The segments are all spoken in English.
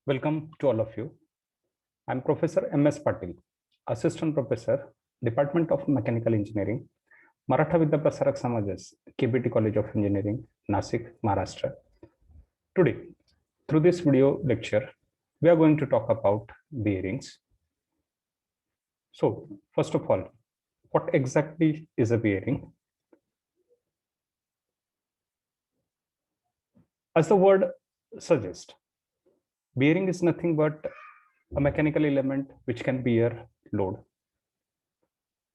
Welcome to all of you. I'm Professor M.S. Patil, Assistant Professor, Department of Mechanical Engineering, Maratha Vidya Prasarak Samajas, KBT College of Engineering, Nasik, Maharashtra. Today, through this video lecture, we are going to talk about bearings. So, first of all, what exactly is a bearing? As the word suggests, bearing is nothing but a mechanical element which can bear load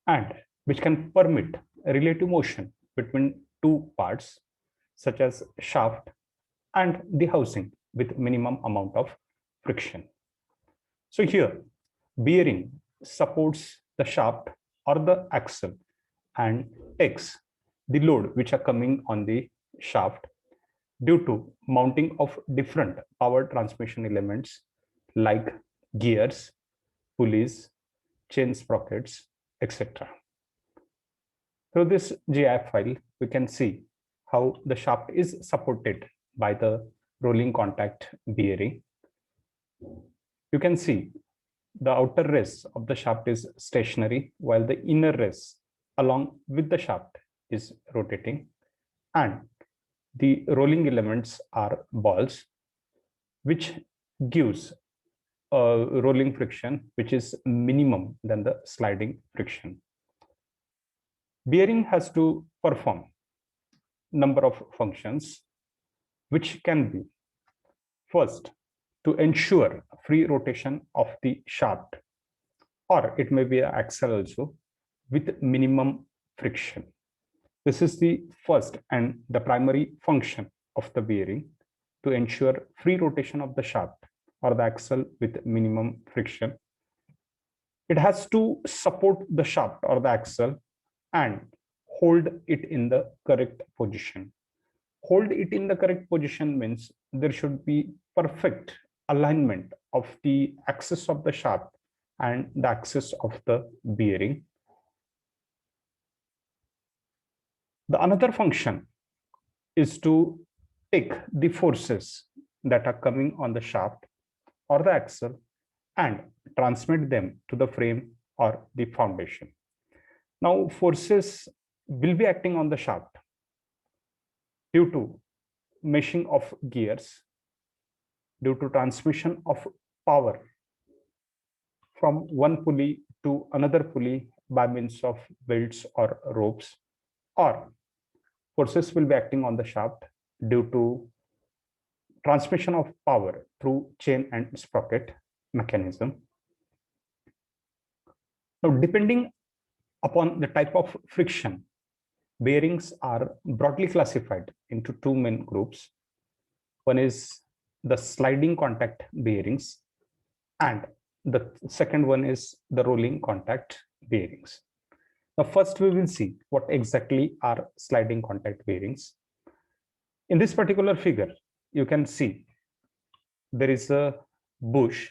and which can permit a relative motion between two parts such as shaft and the housing with minimum amount of friction. So here bearing supports the shaft or the axle and takes the load which are coming on the shaft due to mounting of different power transmission elements like gears, pulleys, chain sprockets, etc. Through this GIF file, we can see how the shaft is supported by the rolling contact bearing. You can see the outer race of the shaft is stationary while the inner race along with the shaft is rotating, and the rolling elements are balls which gives a rolling friction which is minimum than the sliding friction. Bearing has to perform number of functions which can be first to ensure free rotation of the shaft, or it may be an axle also with minimum friction. This is the first and the primary function of the bearing, to ensure free rotation of the shaft or the axle with minimum friction. It has to support the shaft or the axle and hold it in the correct position. Hold it in the correct position means there should be perfect alignment of the axis of the shaft and the axis of the bearing. The another function is to take the forces that are coming on the shaft or the axle and transmit them to the frame or the foundation. Now, forces will be acting on the shaft due to meshing of gears, due to transmission of power from one pulley to another pulley by means of belts or ropes, or forces will be acting on the shaft due to transmission of power through chain and sprocket mechanism. Now, depending upon the type of friction, bearings are broadly classified into two main groups. One is the sliding contact bearings, and the second one is the rolling contact bearings. Now, first we will see what exactly are sliding contact bearings. In this particular figure, you can see there is a bush,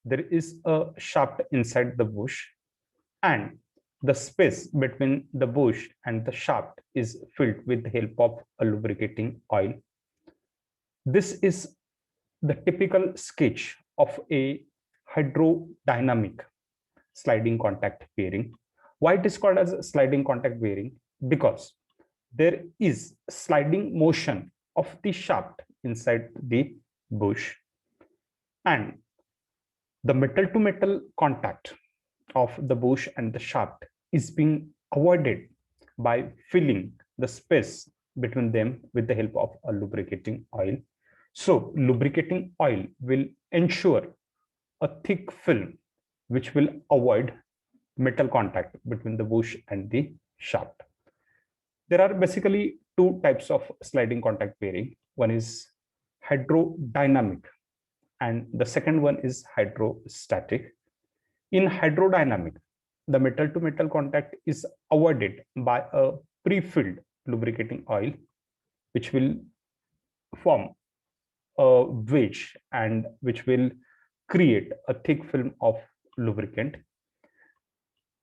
there is a shaft inside the bush, and the space between the bush and the shaft is filled with the help of a lubricating oil. This is the typical sketch of a hydrodynamic sliding contact bearing. Why it is called as a sliding contact bearing? Because there is sliding motion of the shaft inside the bush, and the metal to metal contact of the bush and the shaft is being avoided by filling the space between them with the help of a lubricating oil. So lubricating oil will ensure a thick film which will avoid metal contact between the bush and the shaft. There are basically two types of sliding contact bearing. One is hydrodynamic and the second one is hydrostatic. In hydrodynamic, the metal to metal contact is avoided by a pre-filled lubricating oil, which will form a wedge and which will create a thick film of lubricant.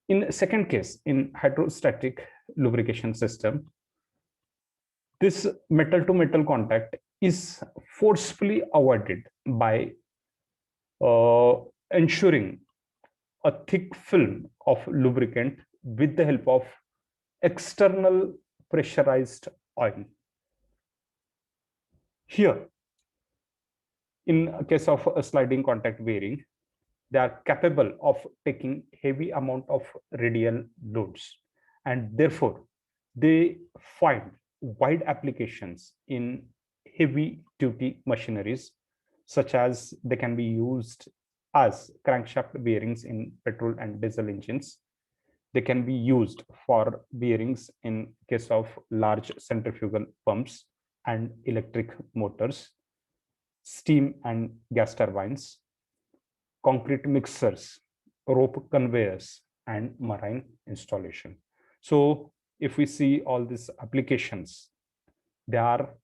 In second case, in hydrostatic lubrication system, this metal to metal contact is forcefully avoided by ensuring a thick film of lubricant with the help of external pressurized oil. Here, in a case of a sliding contact bearing, they are capable of taking heavy amount of radial loads, and therefore they find wide applications in heavy duty machineries, such as they can be used as crankshaft bearings in petrol and diesel engines. They can be used for bearings in case of large centrifugal pumps and electric motors, steam and gas turbines, concrete mixers, rope conveyors, and marine installation. So if we see all these applications, they are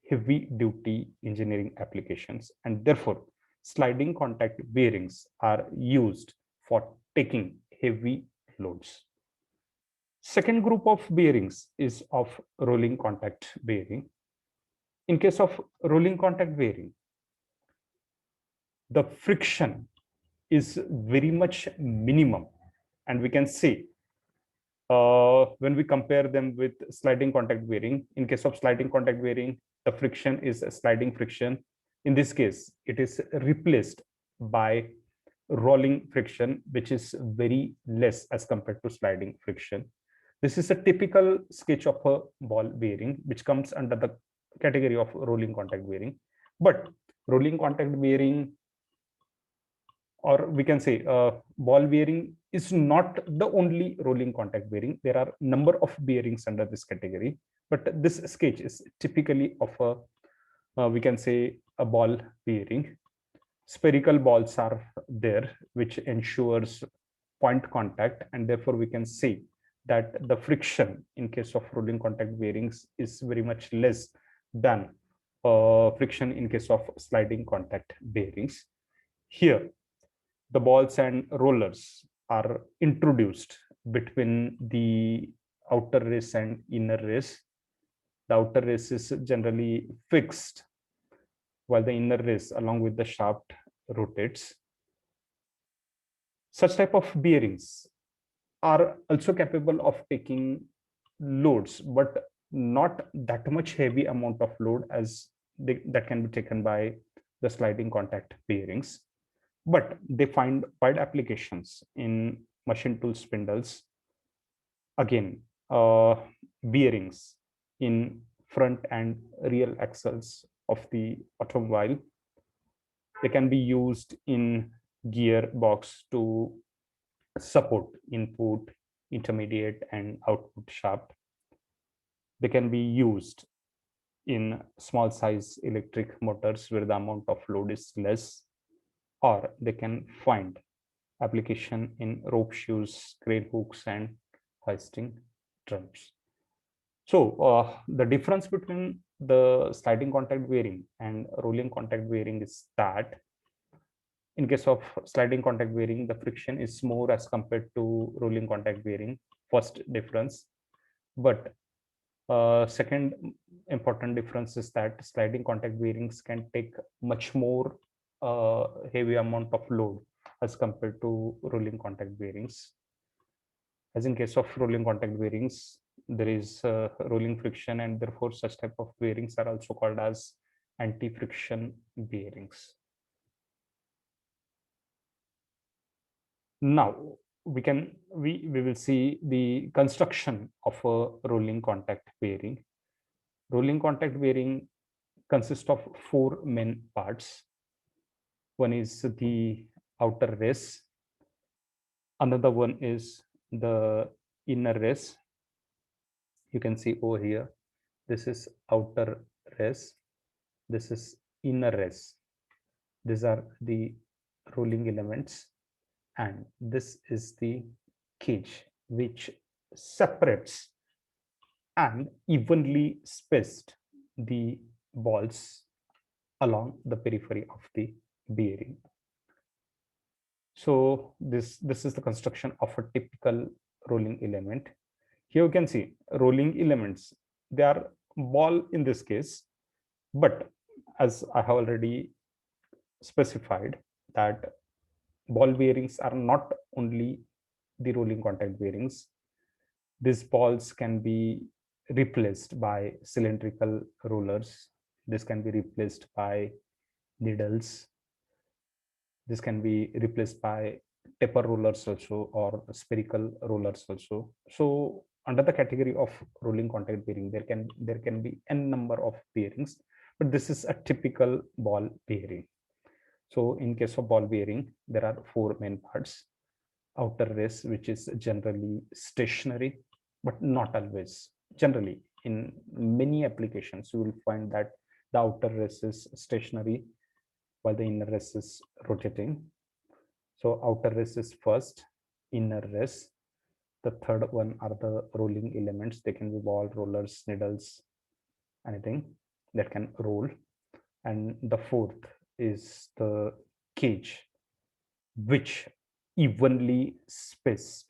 heavy duty engineering applications, and therefore sliding contact bearings are used for taking heavy loads. Second group of bearings is of rolling contact bearing. In case of rolling contact bearing, the friction is very much minimum, and we can say when we compare them with sliding contact bearing. In case of sliding contact bearing, the friction is a sliding friction. In this case, it is replaced by rolling friction, which is very less as compared to sliding friction. This is a typical sketch of a ball bearing, which comes under the category of rolling contact bearing. But rolling contact bearing, or we can say ball bearing, is not the only rolling contact bearing. There are number of bearings under this category, but this sketch is typically of a we can say a ball bearing. Spherical balls are there, which ensures point contact, and therefore we can say that the friction in case of rolling contact bearings is very much less than friction in case of sliding contact bearings. Here, the balls and rollers are introduced between the outer race and inner race. The outer race is generally fixed, while the inner race along with the shaft rotates. Such type of bearings are also capable of taking loads, but not that much heavy amount of load as that can be taken by the sliding contact bearings. But they find wide applications in machine tool spindles, again bearings in front and rear axles of the automobile. They can be used in gearbox to support input, intermediate, and output shaft. They can be used in small size electric motors where the amount of load is less, or they can find application in rope shoes, crane hooks, and hoisting drums. So the difference between the sliding contact bearing and rolling contact bearing is that in case of sliding contact bearing, the friction is more as compared to rolling contact bearing. First difference. But second important difference is that sliding contact bearings can take much more heavy amount of load as compared to rolling contact bearings. As in case of rolling contact bearings, there is rolling friction, and therefore such type of bearings are also called as anti-friction bearings. Now we will see the construction of a rolling contact bearing. Rolling contact bearing consists of four main parts. One is the outer race, another one is the inner race. You can see over here, this is outer race, this is inner race. These are the rolling elements, and this is the cage which separates and evenly spaced the balls along the periphery of the bearing. So this is the construction of a typical rolling element. Here you can see rolling elements. They are ball in this case, but as I have already specified that ball bearings are not only the rolling contact bearings. These balls can be replaced by cylindrical rollers. This can be replaced by needles. This can be replaced by taper rollers also, or spherical rollers also. So under the category of rolling contact bearing, there can be n number of bearings, but this is a typical ball bearing. So in case of ball bearing, there are four main parts. Outer race, which is generally stationary, but not always. Generally, in many applications, you will find that the outer race is stationary while the inner race is rotating. So outer race is first, inner race. The third one are the rolling elements. They can be ball, rollers, needles, anything that can roll. And the fourth is the cage, which evenly spaces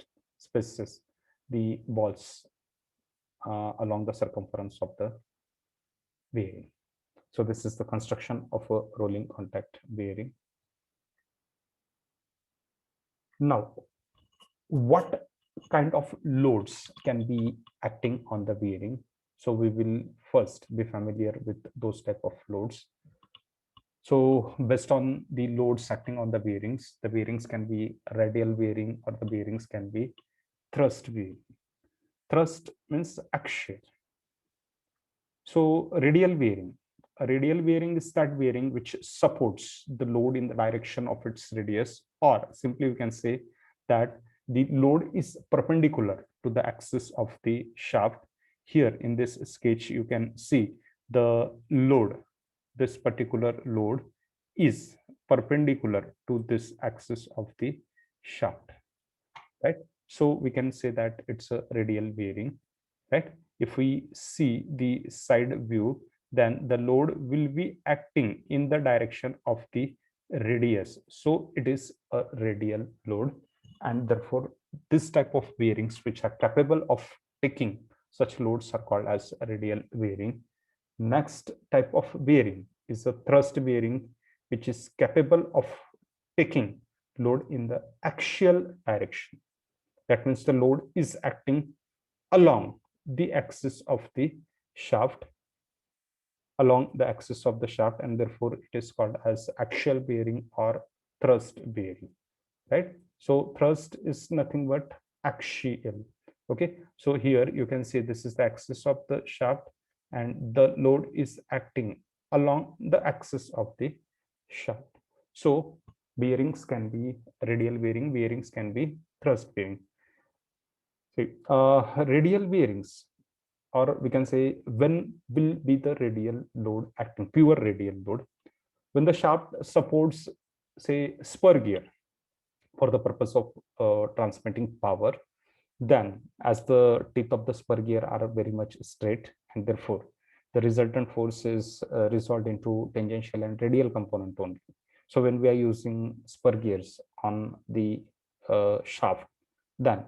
the balls along the circumference of the bearing. So this is the construction of a rolling contact bearing. Now, what kind of loads can be acting on the bearing? So we will first be familiar with those type of loads. So based on the loads acting on the bearings can be radial bearing, or the bearings can be thrust bearing. Thrust means axial. So radial bearing. A radial bearing is that bearing which supports the load in the direction of its radius, or simply we can say that the load is perpendicular to the axis of the shaft. Here in this sketch, you can see the load. This particular load is perpendicular to this axis of the shaft, right? So we can say that it's a radial bearing, right? If we see the side view, then the load will be acting in the direction of the radius. So it is a radial load, and therefore this type of bearings which are capable of taking such loads are called as radial bearing. Next type of bearing is a thrust bearing, which is capable of taking load in the axial direction. That means the load is acting along the axis of the shaft, and therefore it is called as axial bearing or thrust bearing, right? So thrust is nothing but axial. Okay, so here you can see this is the axis of the shaft, and the load is acting along the axis of the shaft. So bearings can be radial bearing, bearings can be thrust bearing. See, radial bearings, or we can say, when will be the radial load acting, pure radial load? When the shaft supports, say, spur gear for the purpose of transmitting power, then as the tip of the spur gear are very much straight, and therefore the resultant force is resolved into tangential and radial component only. So when we are using spur gears on the shaft, then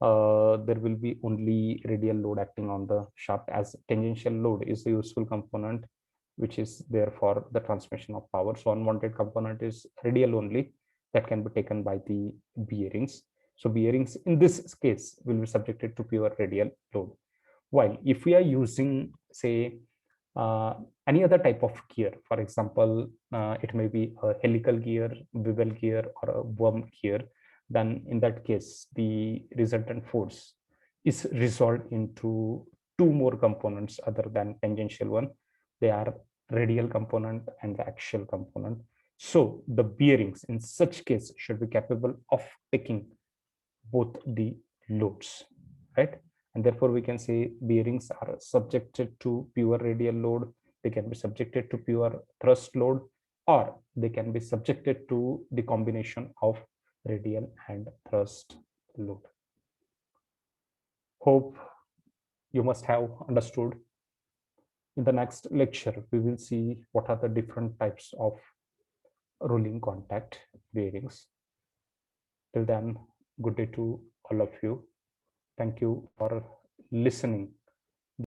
there will be only radial load acting on the shaft, as tangential load is the useful component which is there for the transmission of power. So unwanted component is radial only, that can be taken by the bearings. So bearings in this case will be subjected to pure radial load. While if we are using, say, any other type of gear, for example, it may be a helical gear, bevel gear, or a worm gear, then in that case the resultant force is resolved into two more components other than tangential one. They are radial component and the axial component. So the bearings in such case should be capable of taking both the loads, right? And therefore we can say bearings are subjected to pure radial load, they can be subjected to pure thrust load, or they can be subjected to the combination of radial and thrust load. Hope you must have understood. In the next lecture, we will see what are the different types of rolling contact bearings. Till then, good day to all of you. Thank you for listening